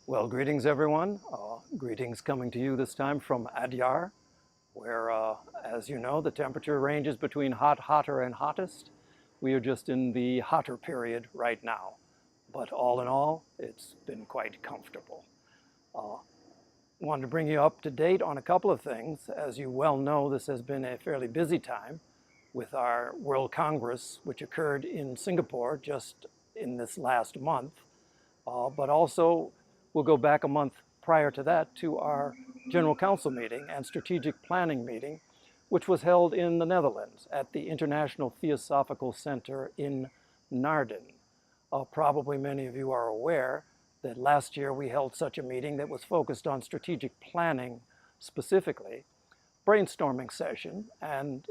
Well, greetings everyone. Greetings coming to you this time from Adyar, where, as you know, the temperature ranges between hot, hotter, and hottest. We are just in the hotter period right now, but all in all, it's been quite comfortable. Wanted to bring you up to date on a couple of things. As you well know, this has been a fairly busy time with our World Congress, which occurred in Singapore just in this last month, but also we'll go back a month prior to that to our General Council meeting and Strategic Planning meeting, which was held in the Netherlands at the International Theosophical Center in Naarden. Probably many of you are aware that last year we held such a meeting that was focused on strategic planning specifically, brainstorming session, and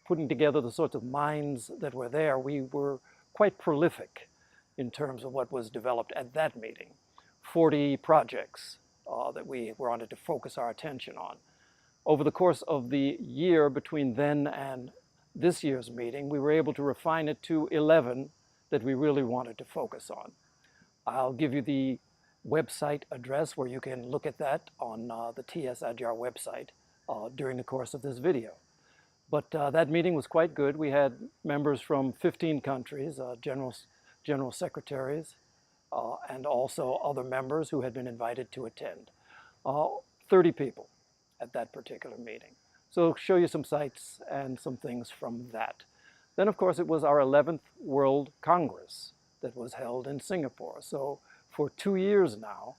putting together the sorts of minds that were there. We were quite prolific in terms of what was developed at that meeting. 40 projects that we wanted to focus our attention on. Over the course of the year between then and this year's meeting, we were able to refine it to 11 that we really wanted to focus on. I'll give you the website address where you can look at that on the TS Adyar website during the course of this video. But that meeting was quite good. We had members from 15 countries, general secretaries, and also other members who had been invited to attend. 30 people at that particular meeting. So I'll show you some sights and some things from that. Then, of course, it was our 11th World Congress that was held in Singapore. So for 2 years now,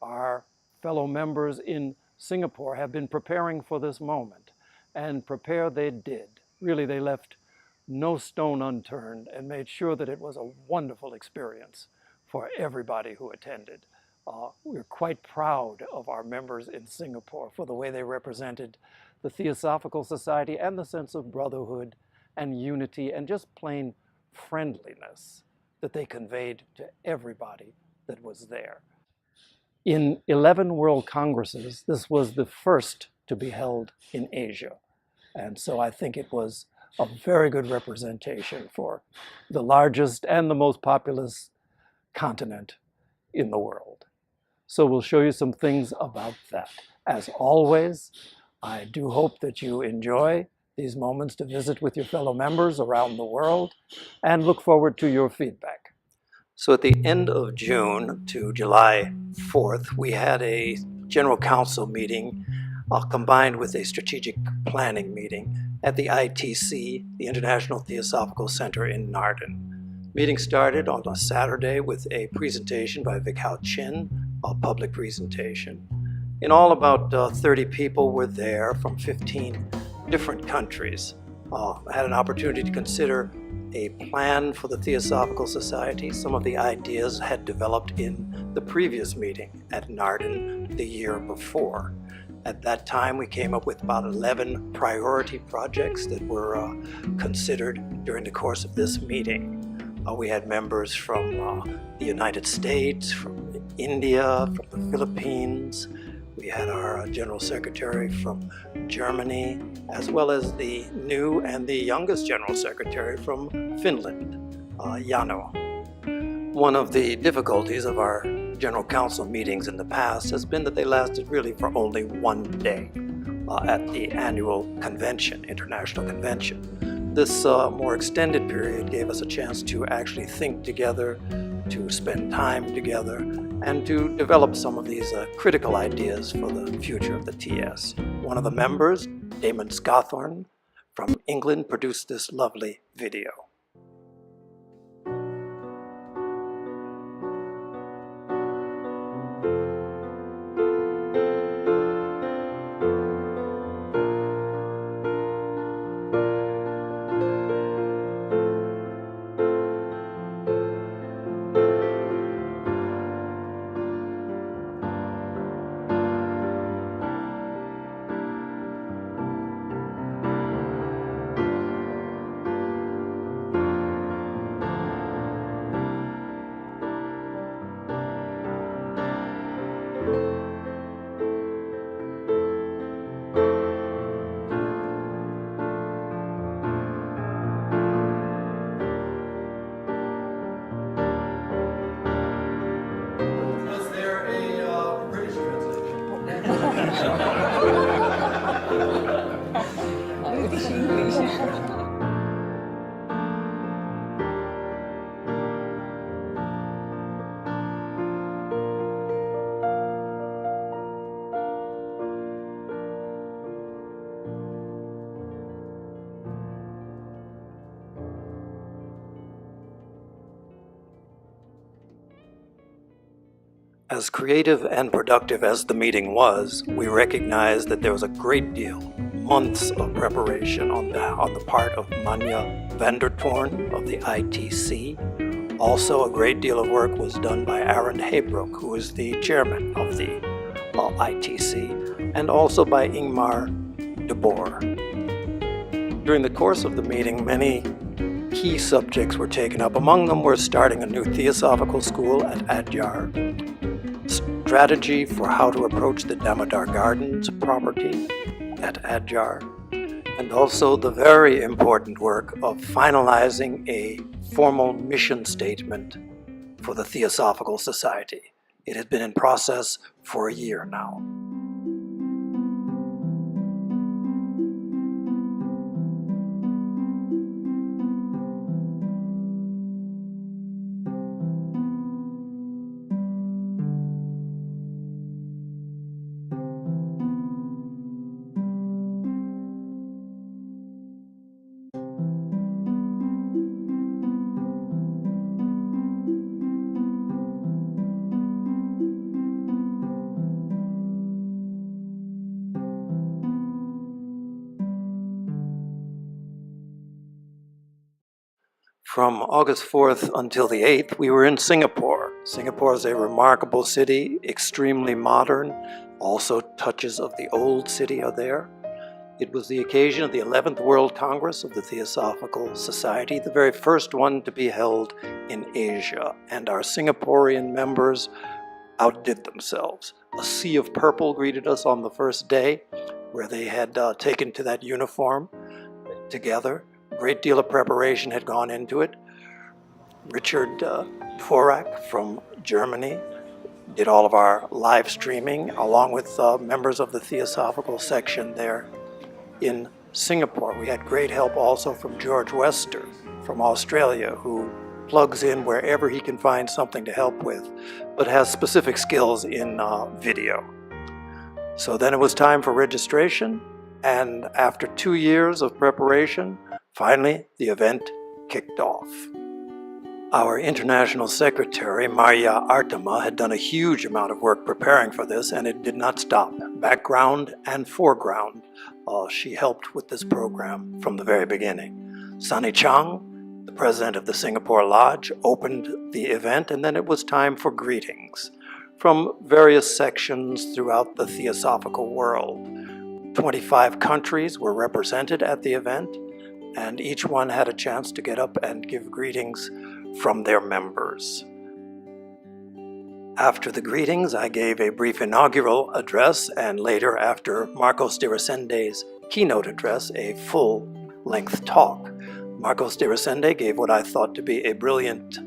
our fellow members in Singapore have been preparing for this moment. And prepare they did. Really, they left no stone unturned and made sure that it was a wonderful experience for everybody who attended. We're quite proud of our members in Singapore for the way they represented the Theosophical Society and the sense of brotherhood and unity and just plain friendliness that they conveyed to everybody that was there. In 11 World Congresses, this was the first to be held in Asia. And so I think it was a very good representation for the largest and the most populous continent in the world. So we'll show you some things about that. As always, I do hope that you enjoy these moments to visit with your fellow members around the world and look forward to your feedback. So at the end of June to July 4th, we had a General Council meeting combined with a strategic planning meeting at the ITC, the International Theosophical Center in Naarden. Meeting started on a Saturday with a presentation by Vic Hao Chin, a public presentation. In all, about 30 people were there from 15 different countries. I had an opportunity to consider a plan for the Theosophical Society. Some of the ideas had developed in the previous meeting at Naarden the year before. At that time, we came up with about 11 priority projects that were considered during the course of this meeting. We had members from the United States, from India, from the Philippines. We had our General Secretary from Germany, as well as the new and the youngest General Secretary from Finland, Jano. One of the difficulties of our General Council meetings in the past has been that they lasted really for only one day at the annual convention, international convention. This more extended period gave us a chance to actually think together, to spend time together, and to develop some of these critical ideas for the future of the TS. One of the members, Damon Scawthorne from England, produced this lovely video. As creative and productive as the meeting was, we recognized that there was a great deal, months of preparation on the part of Manja Vandertoorn of the ITC. Also, a great deal of work was done by Aaron Heybroek, who is the chairman of the ITC, and also by Ingmar de Boer. During the course of the meeting, many key subjects were taken up. Among them were starting a new theosophical school at Adyar, strategy for how to approach the Damodar Gardens property at Adyar, and also the very important work of finalizing a formal mission statement for the Theosophical Society. It had been in process for a year now. From August 4th until the 8th, we were in Singapore. Singapore is a remarkable city, extremely modern. Also, touches of the old city are there. It was the occasion of the 11th World Congress of the Theosophical Society, the very first one to be held in Asia, and our Singaporean members outdid themselves. A sea of purple greeted us on the first day, where they had taken to that uniform together. A great deal of preparation had gone into it. Richard Dvorak from Germany did all of our live streaming, along with members of the Theosophical section there in Singapore. We had great help also from George Wester from Australia, who plugs in wherever he can find something to help with, but has specific skills in video. So then it was time for registration, and after 2 years of preparation, finally the event kicked off. Our international secretary, Maria Artema, had done a huge amount of work preparing for this, and it did not stop. Background and foreground, she helped with this program from the very beginning. Sunny Chang, the president of the Singapore Lodge, opened the event, and then it was time for greetings from various sections throughout the theosophical world. 25 countries were represented at the event, and each one had a chance to get up and give greetings from their members. After the greetings, I gave a brief inaugural address, and later, after Marcos de Resende's keynote address, a full-length talk. Marcos de Resende gave what I thought to be a brilliant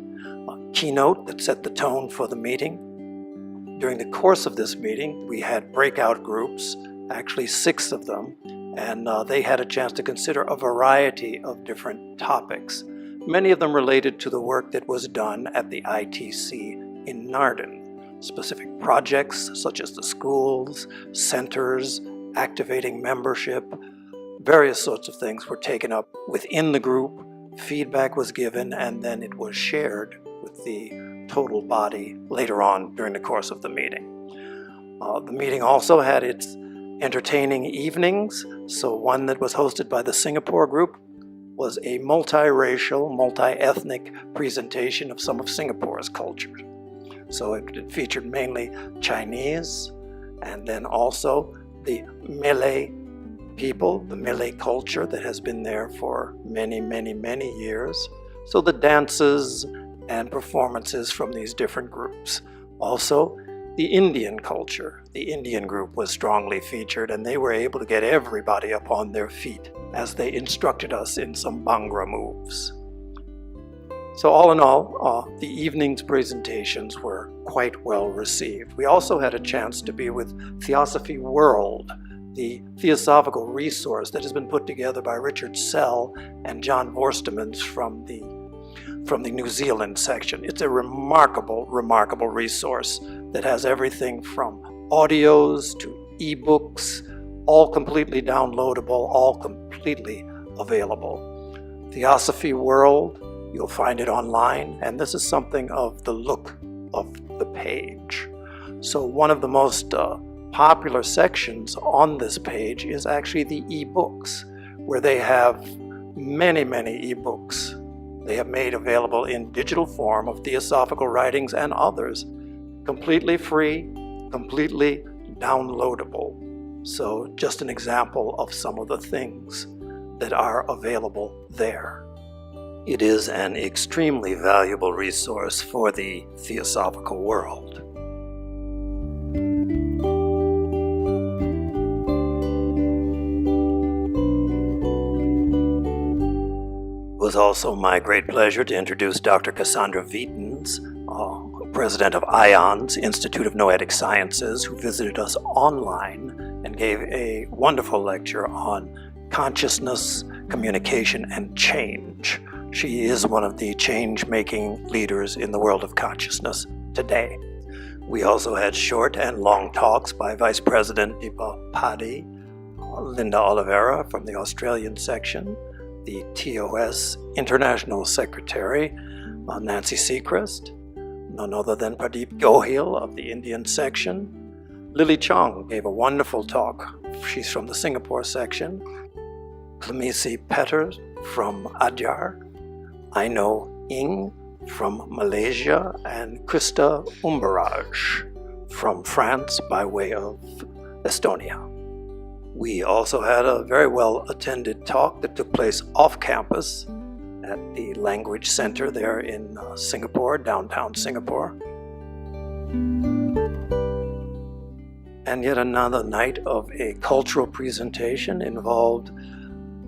keynote that set the tone for the meeting. During the course of this meeting, we had breakout groups, actually 6 of them, and they had a chance to consider a variety of different topics, many of them related to the work that was done at the ITC in Naarden. Specific projects such as the schools, centers, activating membership, various sorts of things were taken up within the group, feedback was given, and then it was shared with the total body later on during the course of the meeting. The meeting also had its entertaining evenings, so one that was hosted by the Singapore group was a multiracial, multi-ethnic presentation of some of Singapore's culture. So it featured mainly Chinese, and then also the Malay people, the Malay culture that has been there for many, many, many years. So the dances and performances from these different groups. Also, the Indian culture. The Indian group was strongly featured, and they were able to get everybody up on their feet as they instructed us in some Bhangra moves. So all in all, the evening's presentations were quite well received. We also had a chance to be with Theosophy World, the theosophical resource that has been put together by Richard Sell and John Vorstemans from the New Zealand section. It's a remarkable resource that has everything from audios to ebooks, all completely downloadable, all completely available. Theosophy World, you'll find it online, and this is something of the look of the page. So one of the most popular sections on this page is actually the ebooks, where they have many ebooks they have made available in digital form of theosophical writings and others, completely free, completely downloadable. So just an example of some of the things that are available there. It is an extremely valuable resource for the theosophical world. It was also my great pleasure to introduce Dr. Cassandra Vietens, president of ION's Institute of Noetic Sciences, who visited us online and gave a wonderful lecture on consciousness, communication, and change. She is one of the change-making leaders in the world of consciousness today. We also had short and long talks by Vice President Deepa Paddy, Linda Oliveira from the Australian section, the TOS International Secretary, Nancy Seacrest, none other than Pradeep Gohil of the Indian section. Lily Chong gave a wonderful talk. She's from the Singapore section. Clemisi Petter from Adyar. Aino Ing from Malaysia, and Krista Umbaraj from France by way of Estonia. We also had a very well-attended talk that took place off-campus at the Language Center there in Singapore, downtown Singapore. And yet another night of a cultural presentation involved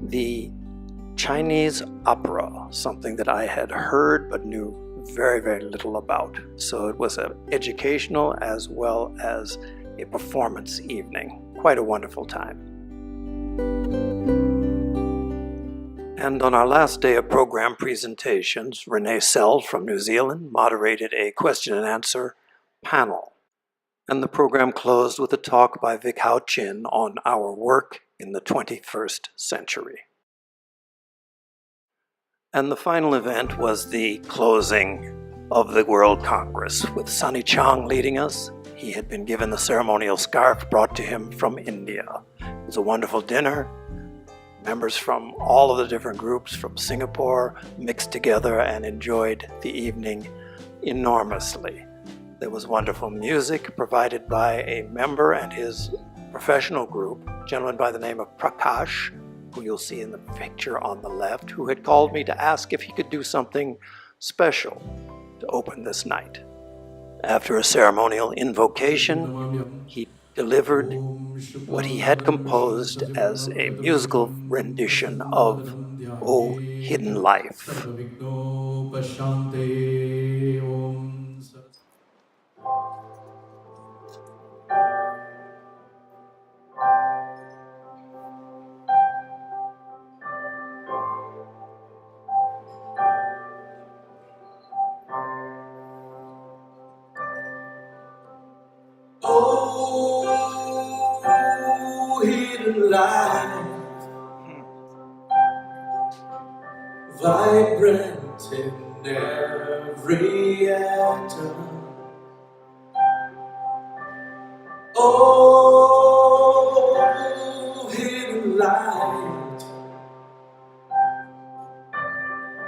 the Chinese opera, something that I had heard but knew very little about. So it was an educational as well as a performance evening. Quite a wonderful time. And on our last day of program presentations, Renee Sell from New Zealand moderated a question and answer panel. And the program closed with a talk by Vic Hao Chin on our work in the 21st century. And the final event was the closing of the World Congress, with Sunny Chang leading us. He had been given the ceremonial scarf brought to him from India. It was a wonderful dinner. Members from all of the different groups from Singapore mixed together and enjoyed the evening enormously. There was wonderful music provided by a member and his professional group, a gentleman by the name of Prakash, who you'll see in the picture on the left, who had called me to ask if he could do something special to open this night. After a ceremonial invocation, he delivered what he had composed as a musical rendition of O Hidden Life. Oh, hidden light, vibrant in every atom. Oh, hidden light,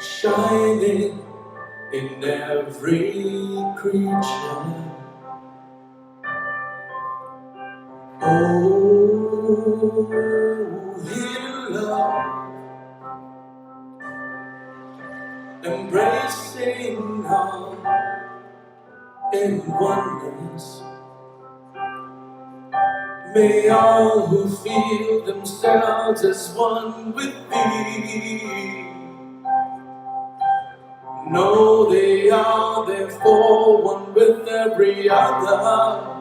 shining in every creature. Oh, hidden love, embracing all in oneness. May all who feel themselves as one with thee know they are therefore one with every other.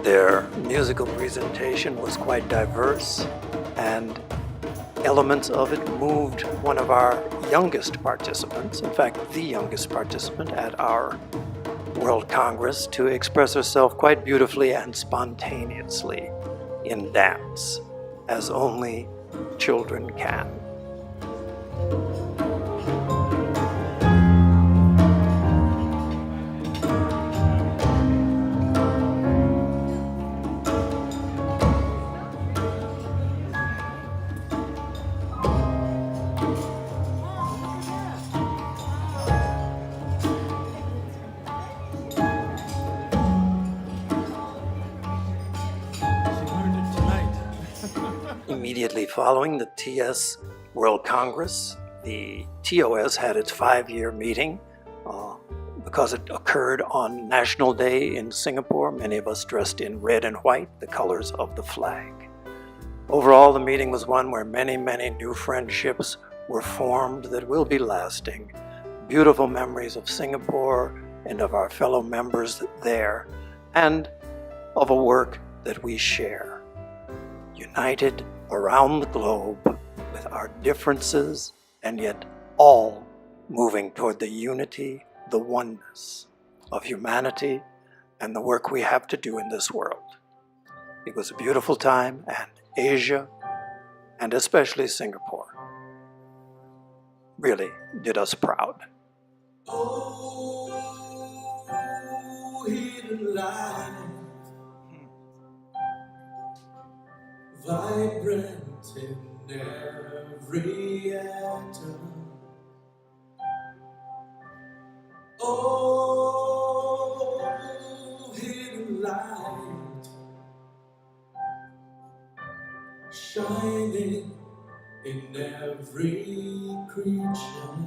Their musical presentation was quite diverse, and elements of it moved one of our youngest participants, in fact, the youngest participant at our World Congress, to express herself quite beautifully and spontaneously in dance, as only children can. Immediately following the TS World Congress, the TOS had its 5-year meeting. Because it occurred on National Day in Singapore, many of us dressed in red and white, the colors of the flag. Overall, the meeting was one where many, many new friendships were formed that will be lasting. Beautiful memories of Singapore and of our fellow members there, and of a work that we share. United around the globe with our differences, and yet all moving toward the unity, the oneness of humanity and the work we have to do in this world. It was a beautiful time, and Asia, and especially Singapore, really did us proud. Oh, hidden light, vibrant in every atom. Oh, hidden light, shining in every creature.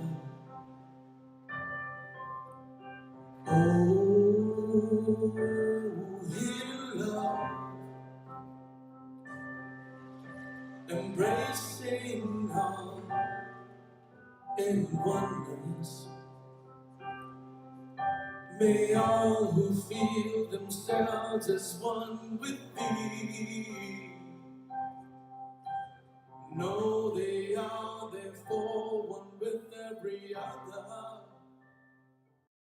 Oh, hidden love, embracing all in oneness. May all who feel themselves as one with thee know they are therefore one with every other.